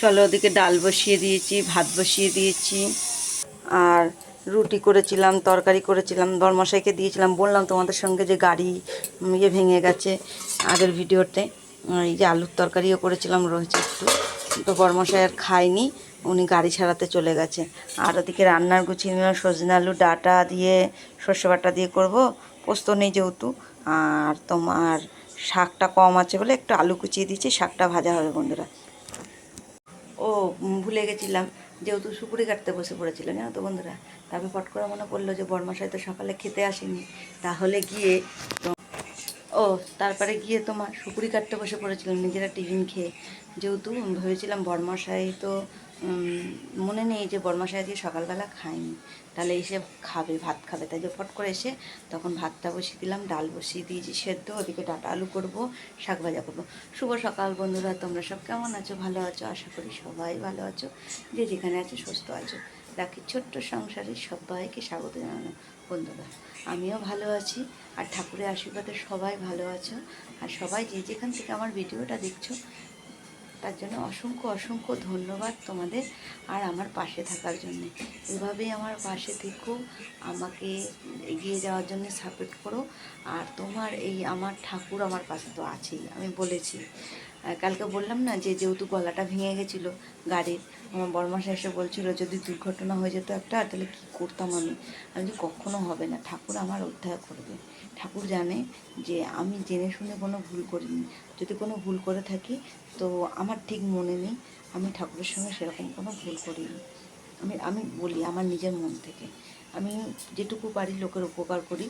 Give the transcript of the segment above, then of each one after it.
চলো, ওদিকে ডাল বসিয়ে দিয়েছি, ভাত বসিয়ে দিয়েছি, আর রুটি করেছিলাম, তরকারি করেছিলাম, বরমশাইকে দিয়েছিলাম। বললাম তোমাদের সঙ্গে যে গাড়ি ভেঙে গেছে আগের ভিডিওতে। এই যে আলুর তরকারিও করেছিলাম, রয়েছে একটু, তো বরমশাই আর খায়নি, উনি গাড়ি ছাড়াতে চলে গেছে। আর ওদিকে রান্নার গুছিয়ে নিলাম, সজনে আলু ডাঁটা দিয়ে সর্ষে বাটা দিয়ে করব, পোস্ত নেই যেহেতু। আর তোমার শাকটা কম আছে বলে একটু আলু কুচিয়ে দিয়েছি, শাকটা ভাজা হবে বন্ধুরা। ও ভুলে গেছিলাম, যেহেতু সুপুরি কাটতে বসে পড়েছিল না তো বন্ধুরা, তারপরে ফট করে মনে পড়লো যে বরমশাই তো সকালে খেতে আসেনি, তাহলে গিয়ে ও তারপরে গিয়ে তোমার সুপুরি কাটতে বসে পড়েছিলাম নিজেরা টিফিন খেয়ে। যেহেতু ভেবেছিলাম বরমশাই তো মনে নেই যে বরমশাই দিয়ে সকালবেলা খায়নি, তাহলে এসে খাবে, ভাত খাবে, তাই যে ফট করে এসে তখন ভাতটা বসিয়ে দিলাম, ডাল বসিয়ে দিয়েছি সেদ্ধ, ওদিকে ডাঁটা আলু করবো, শাক ভাজা করবো। শুভ সকাল বন্ধুরা, তোমরা সব কেমন আছো? ভালো আছো? আশা করি সবাই ভালো আছো, যে যেখানে আছো সুস্থ আছো। রাখি ছোট্ট সংসারে সবাইকে স্বাগত জানানো বন্ধুরা। আমিও ভালো আছি, আর ঠাকুরের আশীর্বাদে সবাই ভালো আছো। আর সবাই যে যেখান থেকে আমার ভিডিওটা দেখছো, তার জন্য অসংখ্য অসংখ্য ধন্যবাদ তোমাদের, আর আমার পাশে থাকার জন্যে। এভাবেই আমার পাশে থেকো, আমাকে এগিয়ে যাওয়ার জন্য সাপোর্ট করো। আর তোমার এই আমার ঠাকুর আমার পাশে তো আছেই, আমি বলেছি। কালকে বললাম না যে যেহেতু গলাটা ভেঙে গেছিলো গাড়ির, আমার বড়মাসা এসে বলছিল যদি দুর্ঘটনা হয়ে যেত একটা, তাহলে কী করতাম আমি। যে কখনো হবে না, ঠাকুর আমার উদ্ধার করবে। ঠাকুর জানে যে আমি জেনে শুনে কোনো ভুল করিনি, যদি কোনো ভুল করে থাকি তো আমার ঠিক মনে নেই, আমি ঠাকুরের সঙ্গে সেরকম কোনো ভুল করিনি। আমি বলি আমার নিজের মন থেকে, আমি যেটুকু পারি লোকের উপকার করি,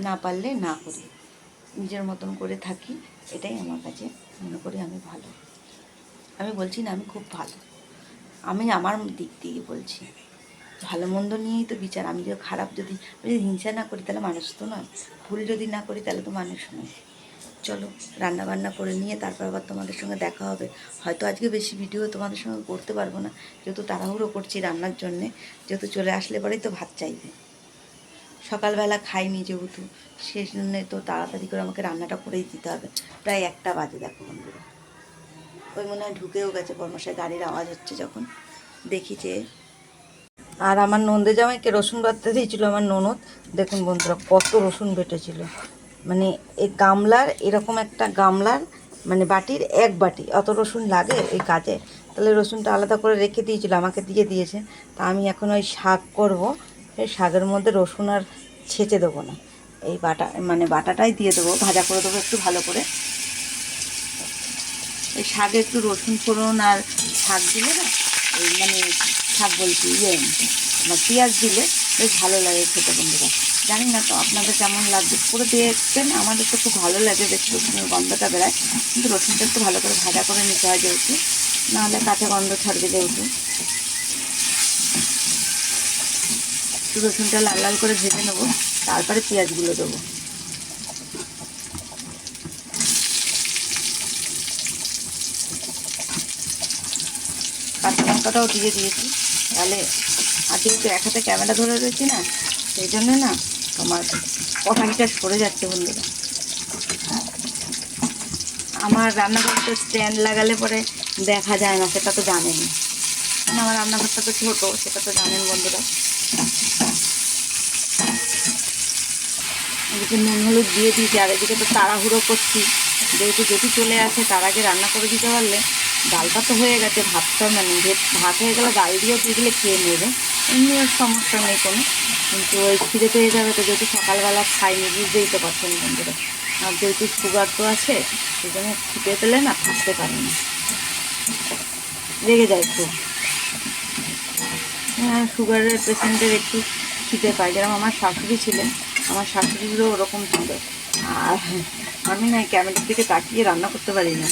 না পারলে না করি, নিজের মতন করে থাকি, এটাই আমার কাছে মনে করি আমি ভালো। আমি বলছি না আমি খুব ভালো, আমি আমার দিক দিয়ে বলছি, ভালো মন্দ নিয়েই তো বিচার। আমি যদি খারাপ, আমি যদি হিংসা না করি তাহলে মানুষ তো নয়, ভুল যদি না করি তাহলে তো মানুষ নয়। চলো রান্না বান্না করে নিয়ে তারপর আবার তোমাদের সঙ্গে দেখা হবে। হয়তো আজকে বেশি ভিডিও তোমাদের সঙ্গে করতে পারবো না, যেহেতু তাড়াহুড়ো করছি রান্নার জন্যে, যেহেতু চলে আসলে পরেই তো ভাত চাইবে, সকালবেলা খাইনি যেহেতু, সেই জন্যে তো তাড়াতাড়ি করে আমাকে রান্নাটা করেই দিতে হবে। প্রায় 1টা বাজে দেখো বন্ধুরা, ওই মনে হয় ঢুকেও গেছে বর্মশাই, গাড়ির আওয়াজ হচ্ছে যখন দেখি যে। আর আমার নন্দে জামাইকে রসুন বাটতে দিয়েছিল আমার ননদ, দেখুন বন্ধুরা কত রসুন বেটেছিল, মানে এই গামলার, এরকম একটা গামলার মানে বাটির 1 বাটি অত রসুন লাগে এই কাজে, তাহলে রসুনটা আলাদা করে রেখে দিয়েছিল, আমাকে দিয়ে দিয়েছে। তা আমি এখন ওই শাক করব, এই শাকের মধ্যে রসুন আর ছেঁচে দেবো না, এই বাটাটাই দিয়ে দেবো, ভাজা করে দেবো একটু ভালো করে। এই শাকে একটু রসুন ফোড়ন আর শাক দিলে না, এই শাক বলছি পেঁয়াজ দিলে বেশ ভালো লাগে খেতে বন্ধুরা। জানি না তো আপনাদের কেমন লাগবে, করে দেখবেন, আমাদের তো খুব ভালো লাগে, বেশ রসুনের গন্ধটা বেড়ায়, কিন্তু রসুনটা একটু ভালো করে ভাজা করে নিতে হয় যেহেতু, নাহলে কাঁচা গন্ধ ছাড়বে যেহেতু। একটু রসুনটা লাল লাল করে ভেজে নেবো, তারপরে পেঁয়াজগুলো দেবো। কাঁচা লঙ্কাটাও দিয়ে দিয়েছি, তাহলে আর যেহেতু এক হাতে ক্যামেরা ধরে রয়েছি না, সেই জন্য না তোমার কড়াইটা সরে যাচ্ছে বন্ধুরা। আমার রান্নাঘরটা স্ট্যান্ড লাগালে পরে দেখা যায় না, সেটা তো জানেনই, আমার রান্নাঘরটা তো ছোটো, সেটা তো জানেন বন্ধুরা। এদিকে নুন হলুদ দিয়ে দিয়েছি, আর এদিকে তো তাড়াহুড়ো করছি, যেহেতু যদি চলে আসে তার আগে রান্না করে দিতে পারলে, ডালটা তো হয়ে গেছে, ভাতটা ভাত হয়ে গেলে ডাল দিয়েও দিয়ে দিলে খেয়ে নেবে, এমনি আর সমস্যা নেই কোনো, কিন্তু ওই খিদে পেয়ে যাবে তো, যেহেতু সকালবেলা খাইনি, বুঝতেই তো পারছেন বন্ধুরা। আর যেহেতু সুগার তো আছে, সেই জন্য খিদে পেলে না থাকতে পারি না, রেগে যায় খুব। হ্যাঁ, সুগারের পেশেন্টের একটু খিদে পায়, যেরকম আমার শাশুড়ি ছিলেন, আমার শাশুড়িরও ওরকম ছিল। আর আমি না ক্যামেরার দিকে তাকিয়ে রান্না করতে পারি না।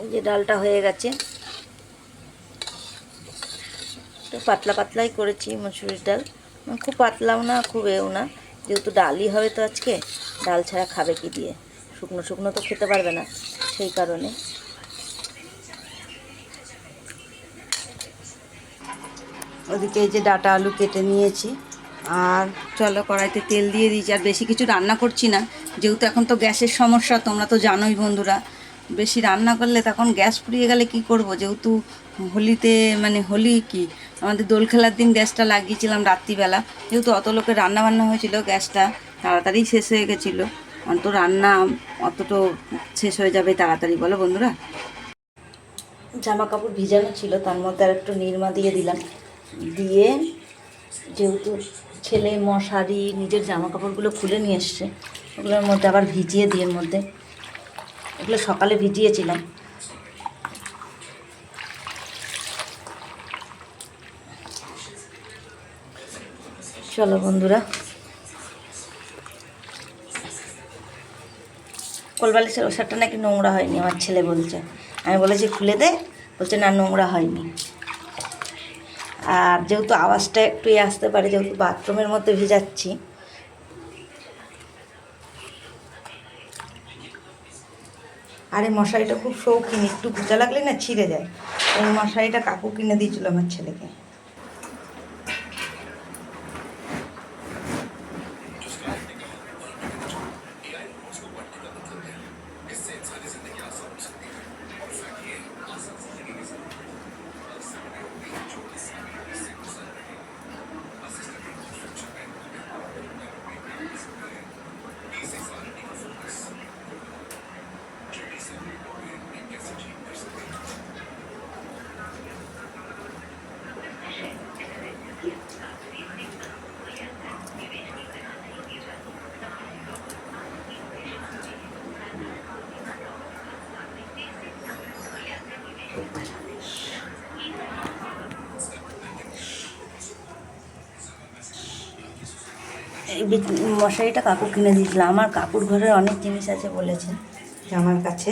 এই যে ডালটা হয়ে গেছে, তো পাতলা পাতলাই করেছি মুসুরির ডাল, খুব পাতলাও না খুব এও না, যেহেতু ডালই হবে তো আজকে, ডাল ছাড়া খাবে কি দিয়ে, শুকনো শুকনো তো খেতে পারবে না, সেই কারণে। ওদিকে এই যে ডাঁটা আলু কেটে নিয়েছি, আর চলো কড়াইতে তেল দিয়ে দিয়েছি, আর বেশি কিছু রান্না করছি না, যেহেতু এখন তো গ্যাসের সমস্যা, তোমরা তো জানোই বন্ধুরা, বেশি রান্না করলে তখন গ্যাস ফুরিয়ে গেলে কি করব। যেহেতু হোলিতে মানে হোলি কি আমাদের দোল খেলার দিন গ্যাসটা লাগিয়েছিলাম রাত্রিবেলা, যেহেতু অত লোকের রান্না বান্না হয়েছিল গ্যাসটা তাড়াতাড়ি শেষ হয়ে গেছিলো। অন্ত রান্না অতটা শেষ হয়ে যাবে তাড়াতাড়ি, বলো বন্ধুরা। জামা কাপড় ভিজানো ছিল, তার মধ্যে আর একটু নিরমা দিয়ে দিলাম, দিয়ে যেহেতু ছেলে মশারি নিজের জামা কাপড়গুলো খুলে নিয়ে এসছে, ওগুলোর মধ্যে আবার ভিজিয়ে দিয়ে, এর মধ্যে এগুলো সকালে ভিজিয়েছিলাম। চলো বন্ধুরা, কোলবালিশের ওষারটা নাকি নোংরা হয়নি, আমার ছেলে বলছে। আমি বলেছি খুলে দে, বলছে না নোংরা হয়নি। আর যেহেতু আওয়াজটা একটু আসতে পারে, যেহেতু বাথরুমের মধ্যে ভিজাচ্ছি, আর এই মশারিটা খুব শৌখিন, একটু ভুজা লাগলে না ছিঁড়ে যায়। এই মশারিটা কাকু কিনে দিয়েছিল আমার ছেলেকে। এই মশারিটা কাকু কিনে দিয়েছিল। আমার কাকুর ঘরের অনেক জিনিস আছে বলেছে যে আমার কাছে।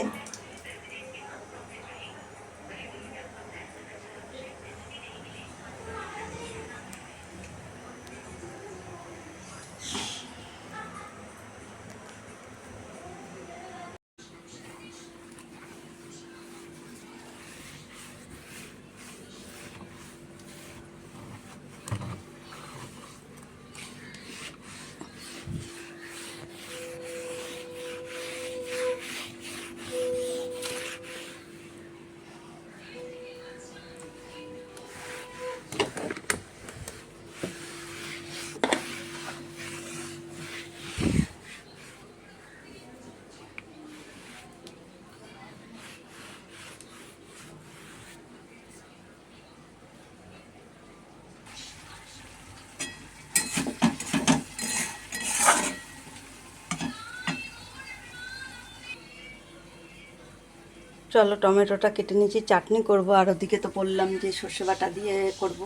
চলো টমেটোটা কেটে নিয়েছি, চাটনি করব। আর ওদিকে তো বললাম যে সর্ষে বাটা দিয়ে করব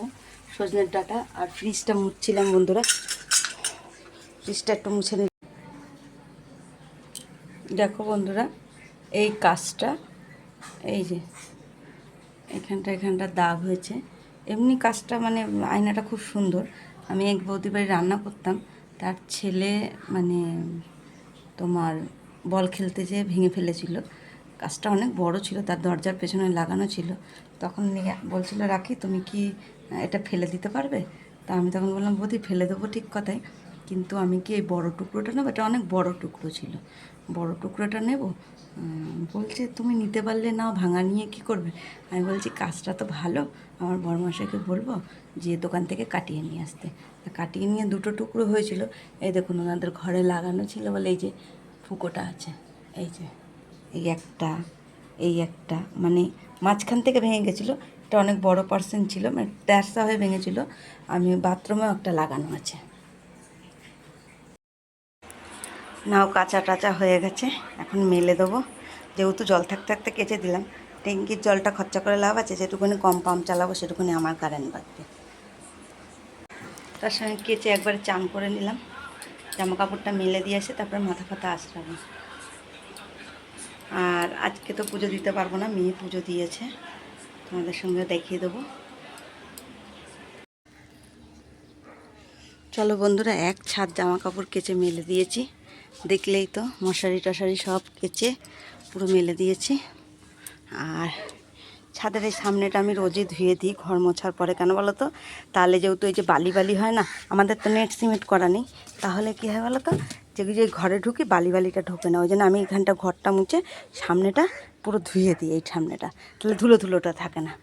সজনের ডাঁটা। আর ফ্রিজটা মুছছিলাম বন্ধুরা, ফ্রিজটা একটু মুছে নিই। দেখো বন্ধুরা, এই কাজটা, এই যে এখানটা দাগ হয়েছে। এমনি কাজটা মানে আয়নাটা খুব সুন্দর। আমি এক বৌদি বাড়ি রান্না করতাম, তার ছেলে মানে তোমার বল খেলতে যেয়ে ভেঙে ফেলেছিল। কাজটা অনেক বড় ছিল, তার দরজার পেছনে লাগানো ছিল। তখন বলছিল রাখি তুমি কি এটা ফেলে দিতে পারবে? তা আমি তখন বললাম বৌদি ফেলে দেবো ঠিক কথাই, কিন্তু আমি কি এই বড় টুকরোটা নেবো? এটা অনেক বড় টুকরো ছিল, বড় টুকরোটা নেব। বলছে তুমি নিতে পারলে নাও, ভাঙা নিয়ে কি করবে? আমি বলছি কাজটা তো ভালো, আমার বড়মশাইকে বলবো যে দোকান থেকে কাটিয়ে নিয়ে আসতে। কাটিয়ে নিয়ে দুটো টুকরো হয়েছিল। এই দেখুন ওনাদের ঘরে লাগানো ছিল বলে এই যে ফুকোটা আছে, এই যে এই একটা মানে মাঝখান থেকে ভেঙে গেছিলো। এটা অনেক বড় পার্সেন্ট ছিল, মানে তেরসা হয়ে ভেঙেছিল। আমি বাথরুমেও একটা লাগানো আছে। নাও কাঁচা টাচা হয়ে গেছে, এখন মেলে দেবো। যেহেতু জল থাকতে থাকতে কেচে দিলাম, ট্যাঙ্কির জলটা খরচা করে লাভ আছে? যেটুকুনি কম পাম্প চালাবো সেটুকুনি আমার কারেন্ট বাঁচবে। তার সঙ্গে কেচে একবারে চান করে নিলাম, জামা কাপড়টা মেলে দিয়ে এসে তারপরে মাথা ফাথা আঁচড়াবো। আর আজকে তো পুজো দিতে পারবো না, মেয়ে পুজো দিয়েছে, তোমাদের সঙ্গে দেখিয়ে দেবো। চলো বন্ধুরা, এক ছাদ জামা কাপড় কেচে মেলে দিয়েছি, দেখলেই তো মশারি টশারি সব কেচে পুরো মেলে দিয়েছি। আর ছাদের এই সামনেটা আমি রোজই ধুয়ে দিই ঘর মোছার পরে। কেন বলো তো? তাহলে যেহেতু এই যে বালি বালি হয় না, আমাদের তো নেট সিমেন্ট করা নেই, তাহলে কী হয় বলো তো, যে ঘরে ঢুকি বালিটা ঢোকে না, ওই জন্য আমি এখানটা ঘরটা মুছে সামনেটা পুরো ধুয়ে দিই, এই সামনেটা, তাহলে ধুলোটা থাকে না।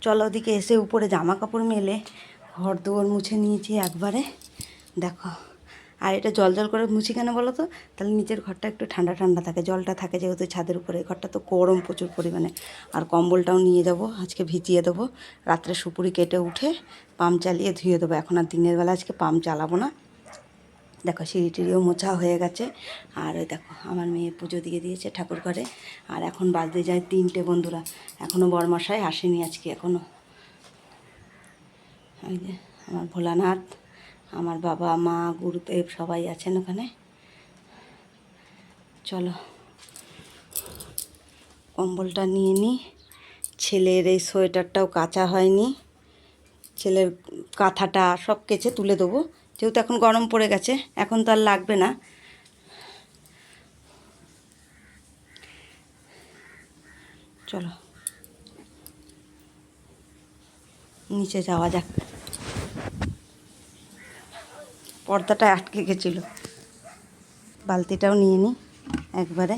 চলো ওদিকে এসে উপরে জামা কাপড় মেলে ঘর দুয়ার মুছে নিয়েছি একবারে, দেখো। আর এটা জল করে মুছি কেন বলো তো, তাহলে নিচের ঘরটা একটু ঠান্ডা থাকে, জলটা থাকে যেহেতু ছাদের উপরে, ঘরটা তো গরম প্রচুর পরিমাণে। আর কম্বলটাও নিয়ে যাব, আজকে ভিজিয়ে দেবো, রাত্রে সুপুরি কেটে উঠে পাম্প চালিয়ে ধুয়ে দেবো। এখন আর দিনের বেলা আজকে পাম্প চালাবো না। দেখো সিঁড়িটিও মোছা হয়ে গেছে। আর ওই দেখো আমার মেয়ে পুজো দিয়ে দিয়েছে ঠাকুর ঘরে। আর এখন বাজতে যায় 3টে বন্ধুরা, এখনও বরমশাই আসেনি আজকে এখনও। ওই যে আমার ভোলানাথ, আমার বাবা মা গুরুদেব সবাই আছেন ওখানে। চলো কম্বলটা নিয়ে নিই। ছেলের এই সোয়েটারটাও কাচা হয়নি, ছেলের কাঁথাটা সব কেচে তুলে দেবো, যেহেতু এখন গরম পড়ে গেছে, এখন তো আর লাগবে না। চলো নিচে যাওয়া যাক, পর্দাটা আটকে গেছিল। বালতিটাও নিয়ে নিই একবারে।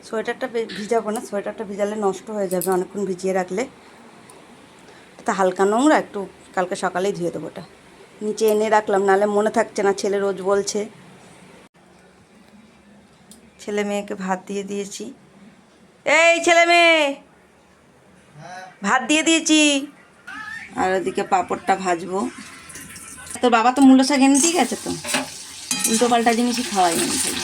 সোয়েটারটা ভিজাবো না, সোয়েটারটা ভিজালে নষ্ট হয়ে যাবে অনেকক্ষণ ভিজিয়ে রাখলে। তা হালকা নোংরা, একটু কালকে সকালেই ধুয়ে দেবো। ওটা নিচে এনে রাখলাম, নাহলে মনে থাকছে না, ছেলে রোজ বলছে। ছেলে মেয়েকে ভাত দিয়ে দিয়েছি, এই ছেলে মেয়ে ভাত দিয়ে দিয়েছি। আর ওদিকে পাঁপড়টা ভাজবো। তোর বাবা তো মূলো শাক এনে দিয়ে গেছে, তো উল্টো পাল্টা জিনিসই খাওয়াই আমি খালি।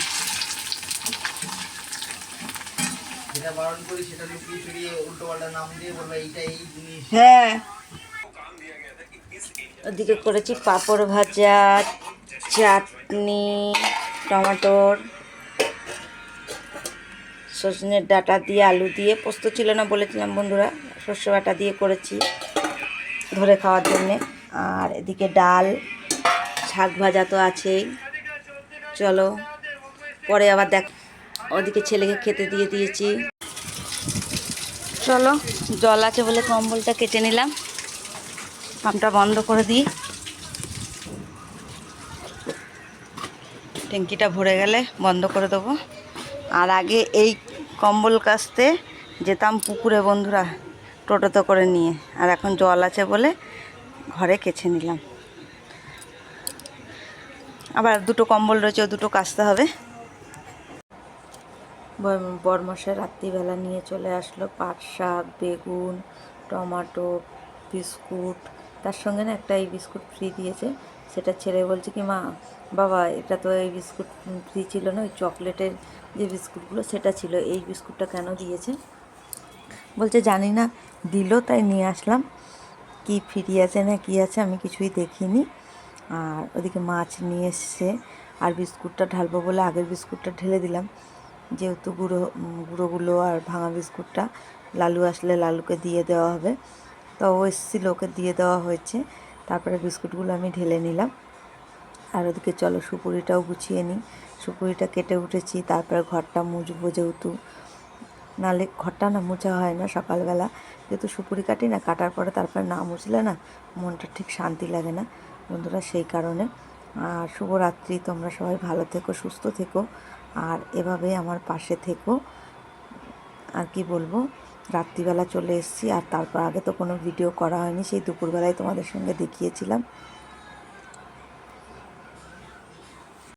হ্যাঁ, ওদিকে করেছি পাঁপড় ভাজা, চাটনি, টমেটোর, সজনের ডাঁটা দিয়ে, আলু দিয়ে, পোস্ত ছিল না বলেছিলাম বন্ধুরা, সর্ষে বাটা দিয়ে করেছি ধরে খাওয়ার জন্যে। আর এদিকে ডাল, শাক ভাজা তো আছেই। চলো পরে আবার দেখ। ওদিকে ছেলেকে খেতে দিয়ে দিয়েছি। চলো জল আছে বলে কম্বলটা কেটে নিলাম, পাম্পটা বন্ধ করে দিই। ট্যাঙ্কিটা ভরে গেলে বন্ধ করে দেবো। আর আগে এই কম্বল কাচতে যেতাম পুকুরে বন্ধুরা, টোটোতে করে নিয়ে, আর এখন জল আছে বলে ঘরে কেচে নিলাম। আবার 2টো কম্বল রয়েছে, ও 2টো কাচতে হবে। বরমশাই রাত্রিবেলা নিয়ে চলে আসলো পাট শাক, বেগুন, টমেটো, বিস্কুট, তার সঙ্গে না একটা এই বিস্কুট ফ্রি দিয়েছে। সেটা ছেড়ে বলছে কি, মা বাবা এটা তো এই বিস্কুট ফ্রি ছিল না, ওই চকলেটের যে বিস্কুটগুলো সেটা ছিল, এই বিস্কুটটা কেন দিয়েছে? বলছে জানি না, দিল তাই নিয়ে আসলাম। কি ফ্রি আছে না কি আছে আমি কিছুই দেখিনি। আর ওদিকে মাছ নিয়ে এসছে, আর বিস্কুটটা ঢালবো বলে আগের বিস্কুটটা ঢেলে দিলাম, যেহেতু গুঁড়োগুলো আর ভাঙা বিস্কুটটা লালু আসলে লালুকে দিয়ে দেওয়া হবে। তো ও এসেছিলো, ওকে দিয়ে দেওয়া হয়েছে। তারপরে বিস্কুটগুলো আমি ঢেলে নিলাম। আর ওদিকে চলো সুপুরিটাও গুছিয়ে নিই, সুপুরিটা কেটে উঠেছি। তারপরে ঘরটা মুছবো, যেহেতু নালে ঘরটা না মোছা হয় না সকালবেলা, যেহেতু সুপুরি কাটি না, কাটার পরে তারপরে না মুছলে না মনটা ঠিক শান্তি লাগে না বন্ধুরা, সেই কারণে। আর শুভরাত্রি, তোমরা সবাই ভালো থেকো, সুস্থ থেকো, আর এভাবে আমার পাশে থেকো। আর কি বলবো, রাত্রিবেলা চলে এসেছি, আর তারপর আগে তো কোনো ভিডিও করা হয়নি, সেই দুপুরবেলায় তোমাদের সঙ্গে দেখিয়েছিলাম।